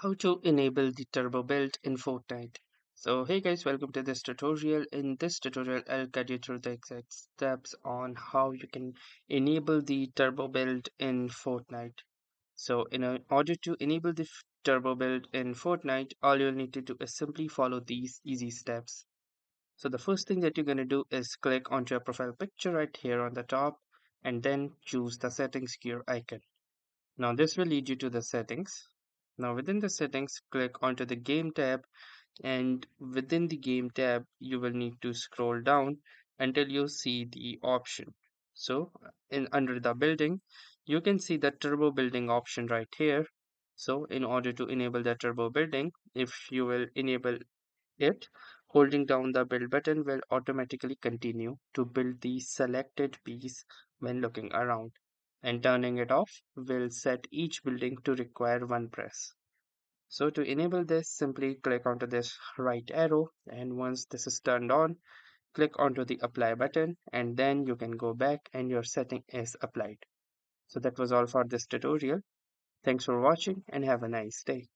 How to enable the turbo build in Fortnite. So hey guys, welcome to this tutorial. In this tutorial I'll guide you through the exact steps on how you can enable the turbo build in Fortnite. So order to enable the turbo build in Fortnite, all you'll need to do is simply follow these easy steps. So the first thing that you're going to do is click onto your profile picture right here on the top and then choose the settings gear icon. Now this will lead you to the settings. Now within the settings, click onto the game tab, and within the game tab, you will need to scroll down until you see the option. So in under the building, you can see the turbo building option right here. So in order to enable the turbo building, if you will enable it, holding down the build button will automatically continue to build the selected piece when looking around, and turning it off will set each building to require one press. So to enable this, simply click onto this right arrow, and once this is turned on, click onto the apply button, and then you can go back and your setting is applied. So that was all for this tutorial. Thanks for watching and have a nice day.